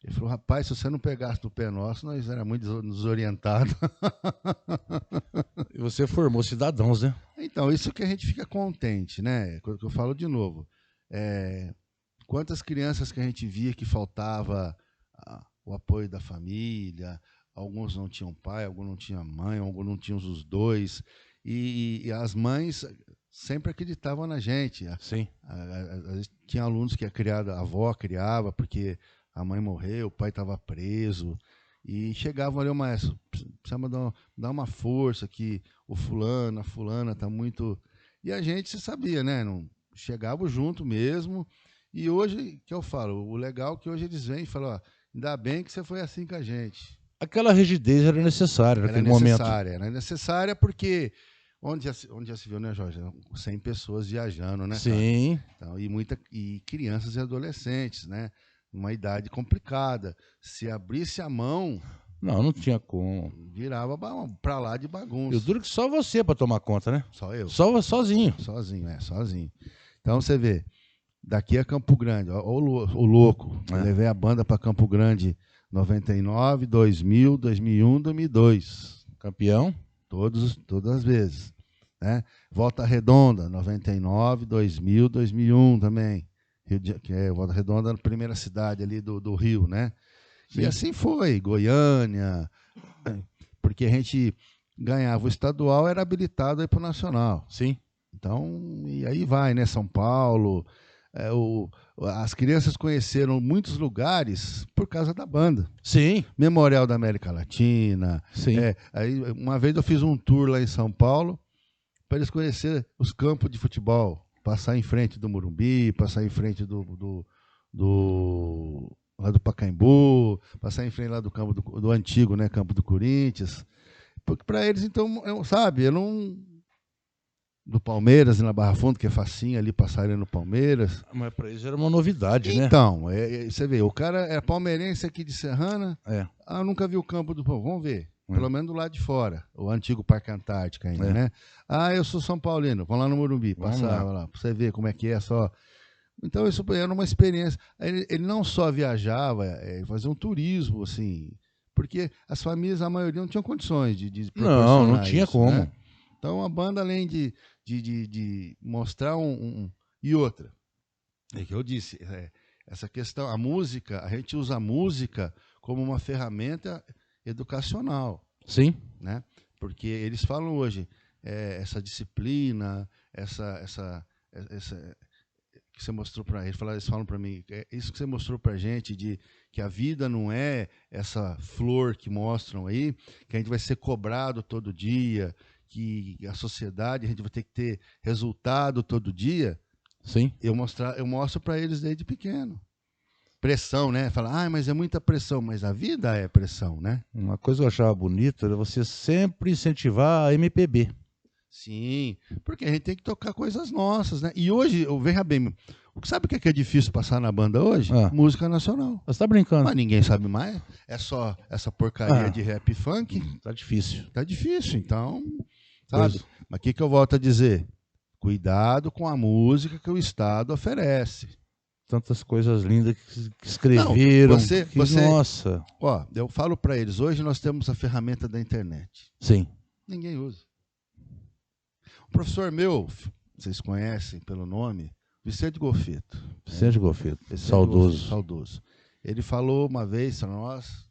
ele falou, rapaz, se você não pegasse no pé nosso, nós éramos muito desorientados. E você formou cidadãos, né? Então, isso que a gente fica contente, né? Quando eu falo de novo, quantas crianças que a gente via que faltava o apoio da família, alguns não tinham pai, alguns não tinham mãe, alguns não tinham os dois, e as mães... sempre acreditavam na gente. Sim. Tinha alunos que a avó criava porque a mãe morreu, o pai estava preso. E chegavam ali, o maestro, precisava dar uma força que a fulana está muito... E a gente se sabia, né? Não, chegava junto mesmo. E hoje, que eu falo, o legal é que hoje eles vêm e falam, ainda bem que você foi assim com a gente. Aquela rigidez era necessária naquele momento. Era necessária porque... Onde já se viu, né, Jorge? 100 pessoas viajando, né? Sim. Então, e crianças e adolescentes, né? Uma idade complicada. Se abrisse a mão... Não tinha como. Virava pra lá de bagunça. Eu duro que só você para tomar conta, né? Só eu. Sozinho. Sozinho. Então, você vê, daqui a Campo Grande, o louco. Eu levei a banda para Campo Grande 99, 2000, 2001, 2002. Campeão? Todas as vezes, né? Volta Redonda, 99, 2000, 2001 também. Volta Redonda, a primeira cidade ali do Rio, né? Sim. E assim foi, Goiânia, porque a gente ganhava o estadual, era habilitado aí para o nacional. Sim. Então, e aí vai, né? São Paulo, as crianças conheceram muitos lugares por causa da banda. Sim. Memorial da América Latina. Sim. Aí, uma vez eu fiz um tour lá em São Paulo para eles conhecerem os campos de futebol. Passar em frente do Morumbi, passar em frente do lá do Pacaembu, passar em frente lá do campo do antigo, né, campo do Corinthians. Porque para eles, então, sabe, eu não... Do Palmeiras, na Barra Funda, que é facinho ali, passar ali no Palmeiras. Mas para eles era uma novidade, né? Então, você vê, o cara é palmeirense aqui de Serrana, eu nunca vi o campo do Palmeiras, vamos ver, pelo menos do lado de fora, o antigo Parque Antártica ainda, né? Eu sou São Paulino, vamos lá no Morumbi, passava lá, pra você ver como é que é só. Então, isso era uma experiência. Ele não só viajava, fazia um turismo, assim, porque as famílias, a maioria, não tinham condições de não tinha isso, como. Né? Então, a banda, além de mostrar E outra, é que eu disse, essa questão, a música, a gente usa a música como uma ferramenta educacional. Sim. Né? Porque eles falam hoje, essa disciplina, essa que você mostrou para eles falam para mim, isso que você mostrou para a gente, de que a vida não é essa flor que mostram aí, que a gente vai ser cobrado todo dia, que a sociedade, a gente vai ter que ter resultado todo dia. Sim. Eu mostro para eles desde pequeno. Pressão, né? Fala, mas é muita pressão, mas a vida é pressão, né? Uma coisa que eu achava bonita era você sempre incentivar a MPB. Sim, porque a gente tem que tocar coisas nossas, né? E hoje, veja bem, sabe o que é difícil passar na banda hoje? Música nacional. Você tá brincando. Mas ninguém sabe mais. É só essa porcaria de rap e funk. Tá difícil. Tá difícil, então, sabe? Mas o que eu volto a dizer? Cuidado com a música que o Estado oferece. Tantas coisas lindas que escreveram. Nossa. Ó, eu falo para eles, hoje nós temos a ferramenta da internet. Sim. Ninguém usa. O professor meu, vocês conhecem pelo nome, Vicente Golfeto. Vicente Golfeto, saudoso. Saudoso. Ele falou uma vez para nós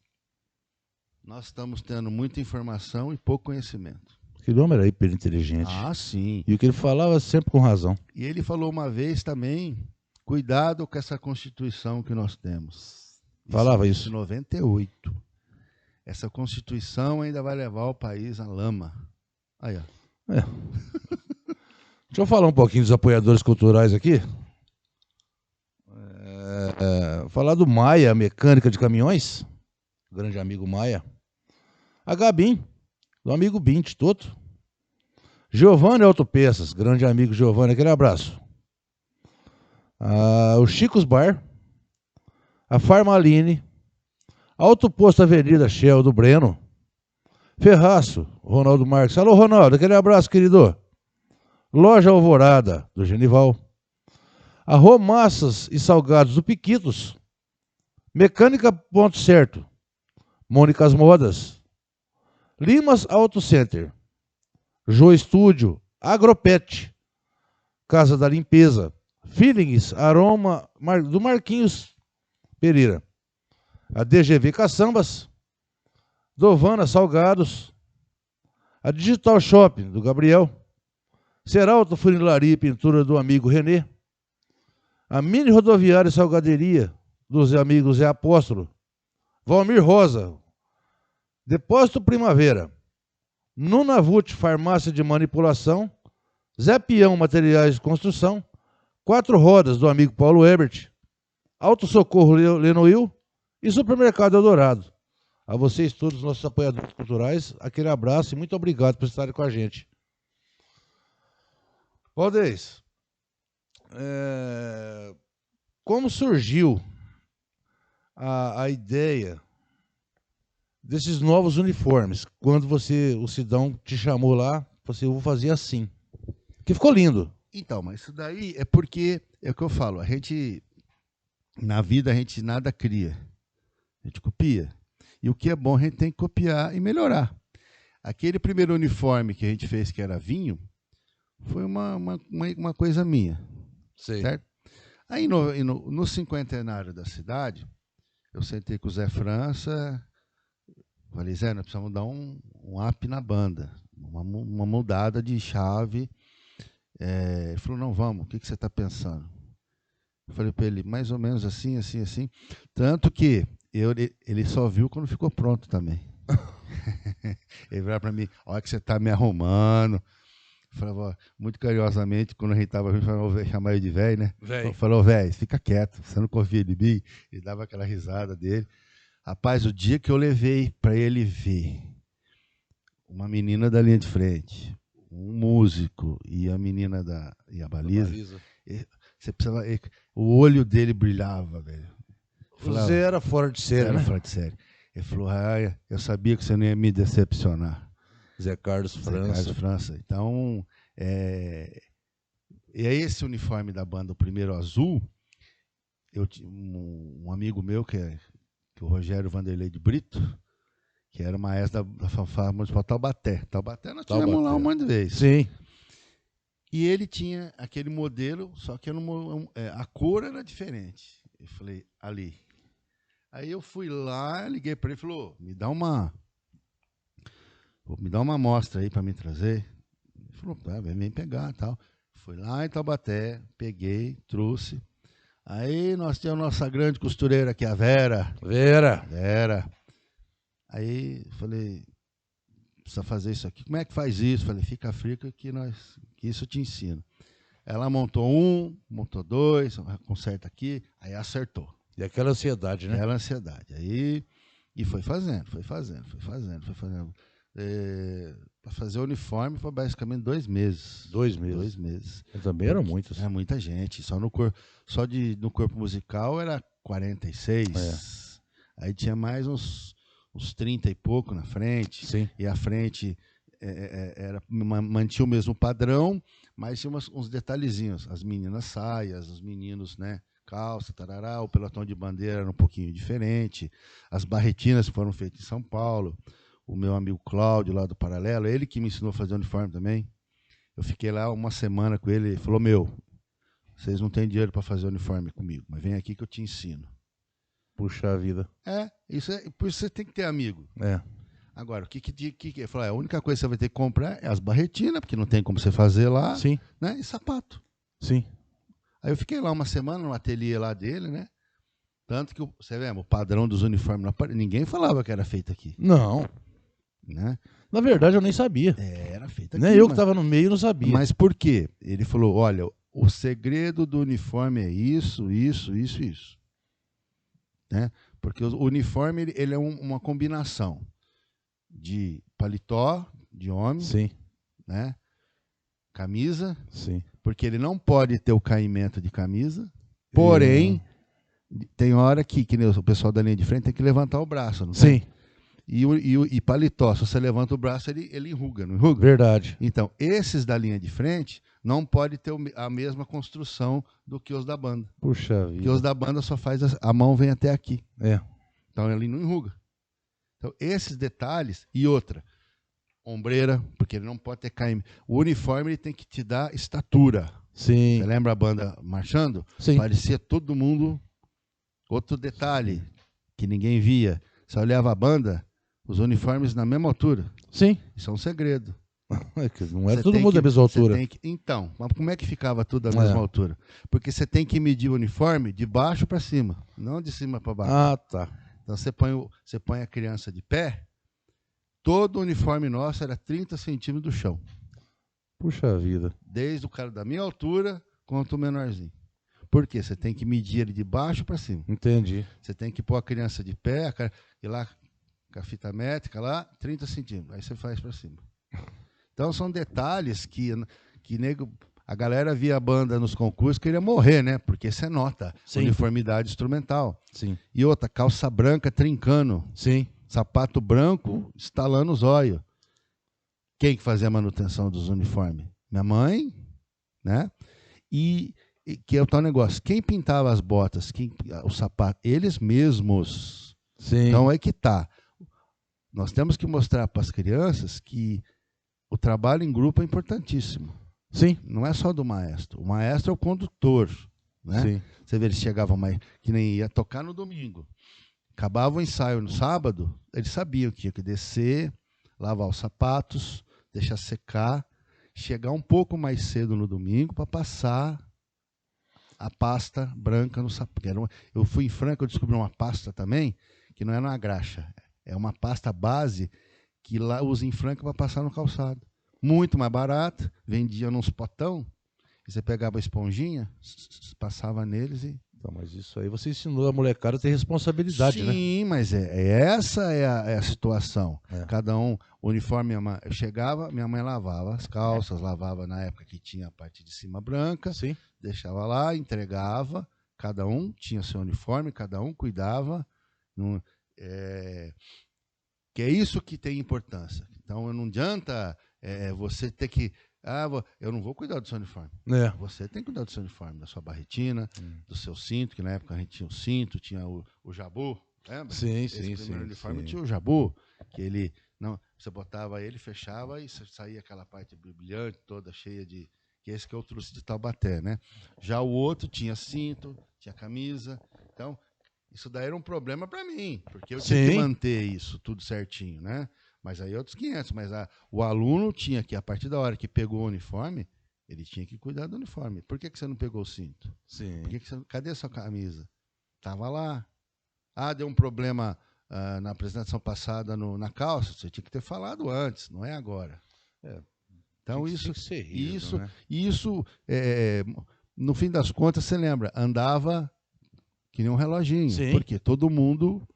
estamos tendo muita informação e pouco conhecimento. Aquele homem era hiper inteligente. Sim. E o que ele falava sempre com razão. E ele falou uma vez também, cuidado com essa Constituição que nós temos. Falava isso. Em 98. Essa Constituição ainda vai levar o país à lama. Aí, ó. Deixa eu falar um pouquinho dos apoiadores culturais aqui. Falar do Maia, mecânica de caminhões. Grande amigo Maia. A Gabim, do amigo Bint, Toto. Giovanni Autopeças, grande amigo Giovanni, aquele abraço. O Chicos Bar. A Farmaline. Auto Posto Avenida Shell do Breno. Ferraço, Ronaldo Marques. Alô, Ronaldo, aquele abraço, querido. Loja Alvorada, do Genival. Arro Massas e Salgados do Piquitos. Mecânica Ponto Certo. Mônicas Modas. Limas Auto Center. Jô Estúdio. Agropet. Casa da Limpeza. Feelings Aroma do Marquinhos Pereira. A DGV Caçambas. Dovana Salgados. A Digital Shopping do Gabriel. Seralto Funilaria e Pintura do amigo Renê. A Mini Rodoviária e Salgaderia dos amigos Zé Apóstolo. Valmir Rosa. Depósito Primavera. Nunavut Farmácia de Manipulação. Zé Pião Materiais de Construção. 4 Rodas do amigo Paulo Ebert. Auto Socorro Lenoil e Supermercado Eldorado. A vocês todos, nossos apoiadores culturais, aquele abraço e muito obrigado por estarem com a gente. Valdez, como surgiu a ideia desses novos uniformes? Quando o Sidão te chamou lá, você, eu vou fazer assim. Que ficou lindo. Então, mas isso daí é porque, é o que eu falo, na vida a gente nada cria, a gente copia. E o que é bom a gente tem que copiar e melhorar. Aquele primeiro uniforme que a gente fez, que era vinho, foi uma coisa minha. Sei. Certo? Aí no cinquentenário da cidade, eu sentei com o Zé França, falei, Zé, nós precisamos dar um up na banda, uma mudada de chave. Ele falou, não, vamos, o que você está pensando? Eu falei para ele, mais ou menos assim, assim, assim. Tanto que ele só viu quando ficou pronto também. Ele virou para mim, olha que você está me arrumando. Falava muito carinhosamente, quando a gente estava junto, chamava ele de velho, né? Velho. Falou, velho, fica quieto, você não confia em mim? Ele dava aquela risada dele. Rapaz, o dia que eu levei para ele ver uma menina da linha de frente, um músico e a menina e a baliza, você precisava, o olho dele brilhava, velho. O Zé era fora de série, Era né? fora de série. Ele falou, eu sabia que você não ia me decepcionar. Zé Carlos França. Zé Carlos França. Então, e aí esse uniforme da banda, o primeiro azul, eu tinha um amigo meu, que é o Rogério Vanderlei de Brito, que era maestro da fanfarra municipal Taubaté. Taubaté nós tivemos lá um monte de vezes. Sim. E ele tinha aquele modelo, só que a cor era diferente. Eu falei, ali. Aí eu fui lá, liguei para ele e falou, me dá uma amostra aí para me trazer. Ele falou, vem pegar e tal. Fui lá em Taubaté, peguei, trouxe. Aí nós tínhamos a nossa grande costureira aqui, a Vera. Vera. Aí falei, precisa fazer isso aqui. Como é que faz isso? Falei, fica frio que isso eu te ensino. Ela montou montou dois, conserta aqui, aí acertou. E aquela ansiedade, né? Aquela ansiedade. Aí, e foi fazendo. Para fazer o uniforme foi basicamente 2 meses. 2 meses. 2 meses. Eu também eram muitos. É muita gente. No corpo musical era 46. Aí tinha mais uns 30 e pouco na frente. Sim. E a frente mantinha o mesmo padrão, mas tinha uns detalhezinhos. As meninas saias, os meninos, né? Calça, tarará, o pelotão de bandeira era um pouquinho diferente. As barretinas foram feitas em São Paulo. O meu amigo Cláudio, lá do Paralelo, ele que me ensinou a fazer uniforme também. Eu fiquei lá uma semana com ele, ele falou, vocês não têm dinheiro para fazer uniforme comigo, mas vem aqui que eu te ensino. Puxa vida. Por isso você tem que ter amigo. Agora, o que ele falou? A única coisa que você vai ter que comprar é as barretinas, porque não tem como você fazer lá. Sim. Né? E sapato. Sim. Aí eu fiquei lá uma semana no ateliê lá dele, né? Tanto que, você vê, o padrão dos uniformes, ninguém falava que era feito aqui. Não. Né? Na verdade, eu nem sabia. Era feito aqui. Nem eu que estava no meio não sabia. Mas por quê? Ele falou, olha, o segredo do uniforme é isso. Né? Porque o uniforme ele é uma combinação de paletó, de homem, Sim. Né? Camisa, sim. Porque ele não pode ter o caimento de camisa, porém, tem hora que nem o pessoal da linha de frente tem que levantar o braço, não Sim. Tem? E paletó, se você levanta o braço, ele enruga, não enruga? Verdade. Então, esses da linha de frente não podem ter a mesma construção do que os da banda. Puxa vida. Porque os da banda só faz a mão vem até aqui. Então, ele não enruga. Então, esses detalhes, e outra, ombreira, porque ele não pode ter caimento. O uniforme ele tem que te dar estatura. Sim. Você lembra a banda marchando? Sim. Parecia todo mundo. Outro detalhe que ninguém via. Você olhava a banda, os uniformes na mesma altura. Sim. Isso é um segredo. Não era todo mundo da mesma altura. Então, mas como é que ficava tudo da mesma altura? Porque você tem que medir o uniforme de baixo para cima, não de cima para baixo. Ah, tá. Então você põe a criança de pé, todo o uniforme nosso era 30 centímetros do chão. Puxa vida. Desde o cara da minha altura quanto o menorzinho. Por quê? Você tem que medir ele de baixo para cima. Entendi. Você tem que pôr a criança de pé, ir lá com a fita métrica, lá, 30 centímetros. Aí você faz para cima. Então são detalhes que a galera via a banda nos concursos queria morrer, né? Porque você nota uniformidade instrumental. Sim. E outra, calça branca trincando. Sim. Sapato branco estalando os olhos. Quem que fazia a manutenção dos uniformes? Minha mãe, né? E que é o tal negócio. Quem pintava as botas, o sapato? Eles mesmos. Sim. Então é que tá. Nós temos que mostrar para as crianças que o trabalho em grupo é importantíssimo. Sim. Não é só do maestro. O maestro é o condutor. Né? Sim. Você vê, eles chegavam mais, que nem ia tocar no domingo. Acabava o ensaio no sábado, eles sabiam que tinha que descer, lavar os sapatos, deixar secar, chegar um pouco mais cedo no domingo para passar a pasta branca no sapato. Eu fui em Franca, eu descobri uma pasta também, que não é uma graxa. É uma pasta base que lá usa em Franca para passar no calçado. muito mais barato, vendia nos potão, e você pegava a esponjinha, passava neles e... Então, mas isso aí você ensinou a molecada a ter responsabilidade, né? Sim, mas essa é a situação. É. Cada um, o uniforme, eu chegava, minha mãe lavava as calças, lavava na época que tinha a parte de cima branca, Sim. deixava lá, entregava, cada um tinha seu uniforme, cada um cuidava. Que é isso que tem importância. Então, não adianta você ter que... eu não vou cuidar do seu uniforme. É. Você tem que cuidar do seu uniforme, da sua barretina, do seu cinto, que na época a gente tinha o cinto, tinha o jabu, lembra? Sim, Esse sim, primeiro sim. uniforme Sim. tinha o jabu, que ele... Não, você botava ele, fechava e saía aquela parte brilhante, toda cheia de... Que é esse que eu trouxe de Taubaté, né? Já o outro tinha cinto, tinha camisa. Então, isso daí era um problema para mim, porque eu tinha que manter isso tudo certinho, né? Mas aí outros 500. Mas o aluno tinha que, a partir da hora que pegou o uniforme, ele tinha que cuidar do uniforme. Por que você não pegou o cinto? Sim. Cadê a sua camisa? Estava lá. Deu um problema na apresentação passada na calça. Você tinha que ter falado antes, não é agora. Então, Tinha que ser rígido, né? isso no fim das contas, você lembra, andava que nem um reloginho. Sim. Porque todo mundo...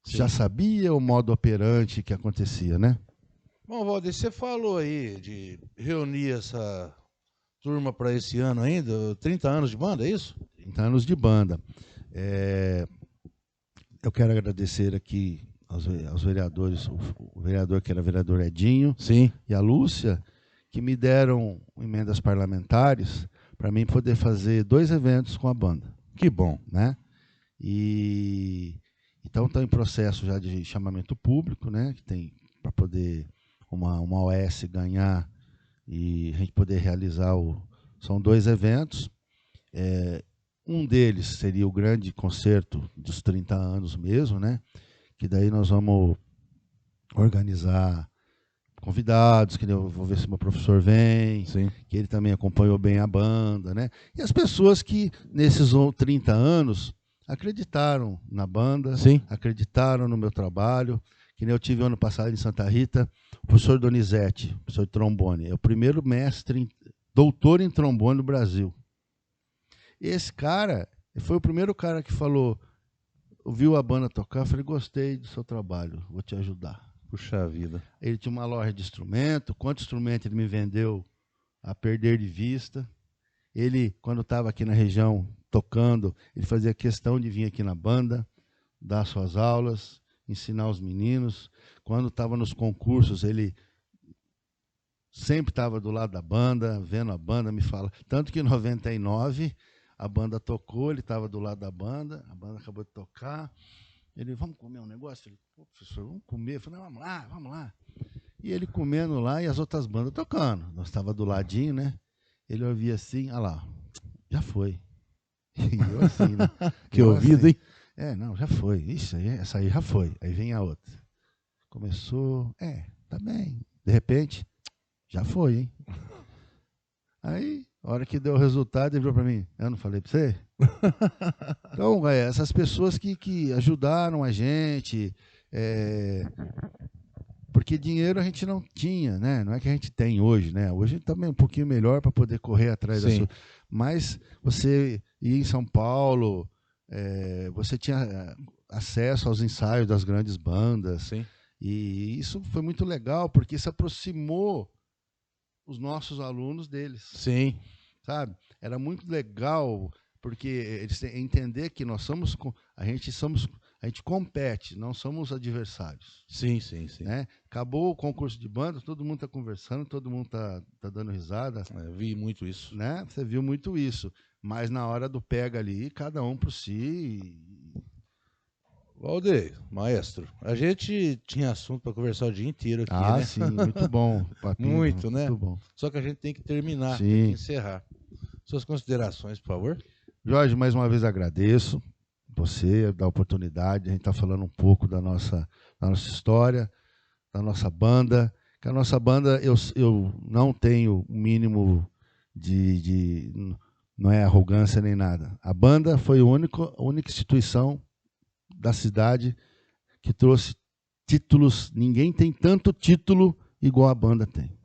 já sabia o modo operante que acontecia, né? Bom, Valdir, você falou aí de reunir essa turma para esse ano ainda, 30 anos de banda, é isso? 30 anos de banda. Eu quero agradecer aqui aos vereadores, o vereador que era vereador Edinho, Sim. e a Lúcia, que me deram emendas parlamentares para mim poder fazer 2 eventos com a banda. Que bom. Né? Então está em processo já de chamamento público, né? Que tem para poder uma OS ganhar e a gente poder realizar são 2 eventos. Um deles seria o grande concerto dos 30 anos mesmo, né? Que daí nós vamos organizar convidados, que eu vou ver se meu professor vem, Sim. que ele também acompanhou bem a banda, né? E as pessoas que nesses 30 anos acreditaram na banda, Sim. acreditaram no meu trabalho, que nem eu tive ano passado em Santa Rita, o professor Donizete, professor de trombone, é o primeiro doutor em trombone do Brasil. Esse cara, foi o primeiro cara que falou, ouviu a banda tocar, eu falei, gostei do seu trabalho, vou te ajudar. Puxa vida. Ele tinha uma loja de instrumento, quanto instrumento ele me vendeu a perder de vista. Ele, quando estava aqui na região tocando, ele fazia questão de vir aqui na banda, dar suas aulas, ensinar os meninos. Quando estava nos concursos, ele sempre estava do lado da banda, vendo a banda, me fala. Tanto que em 99, a banda tocou, ele estava do lado da banda, a banda acabou de tocar. Ele, vamos comer um negócio? Eu falei, pô, professor, vamos comer. Eu falei, vamos lá. E ele comendo lá e as outras bandas tocando. Nós estávamos do ladinho, né? Ele ouvia assim, olha lá, já foi. E eu assim, né? Que ouvido, hein? Não, já foi. Ixi, essa aí já foi. Aí vem a outra. Começou, tá bem. De repente, já foi, hein? Aí, a hora que deu o resultado, ele virou para mim, eu não falei para você? Então, essas pessoas que ajudaram a gente, porque dinheiro a gente não tinha, né? Não é que a gente tem hoje, né? Hoje a gente também é um pouquinho melhor para poder correr atrás da sua... Mas você ia em São Paulo, você tinha acesso aos ensaios das grandes bandas. Sim. E isso foi muito legal, porque isso aproximou os nossos alunos deles. Sim. Sabe? Era muito legal, porque eles entender que a gente compete, não somos adversários. Sim. Né? Acabou o concurso de banda, todo mundo está conversando, todo mundo tá dando risada. Eu vi muito isso. Né? Você viu muito isso. Mas na hora do pega ali, cada um por si. Valdir, maestro, a gente tinha assunto para conversar o dia inteiro aqui, né? Sim, muito bom. Papinho, muito, né? Muito bom. Só que a gente tem que terminar, Sim. tem que encerrar. Suas considerações, por favor. Jorge, mais uma vez agradeço você da oportunidade. A gente está falando um pouco da nossa história, da nossa banda. Que a nossa banda, eu não tenho o mínimo de não é arrogância nem nada. A banda foi a única instituição da cidade que trouxe títulos. Ninguém tem tanto título igual a banda tem.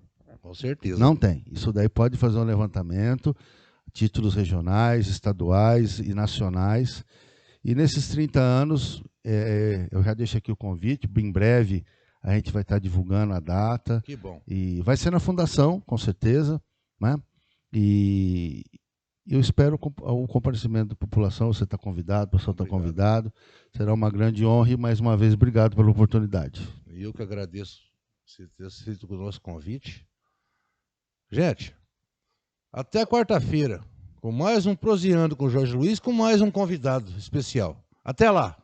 Com certeza. Não tem. Isso daí pode fazer um levantamento, títulos regionais, estaduais e nacionais. E nesses 30 anos, eu já deixo aqui o convite, em breve a gente vai estar divulgando a data. Que bom. E vai ser na fundação, com certeza, né? E eu espero o comparecimento da população, você está convidado, o pessoal está convidado. Será uma grande honra e, mais uma vez, obrigado pela oportunidade. Eu que agradeço você ter aceito o nosso convite. Gente, até quarta-feira, com mais um Proseando com o Jorge Luiz, com mais um convidado especial. Até lá!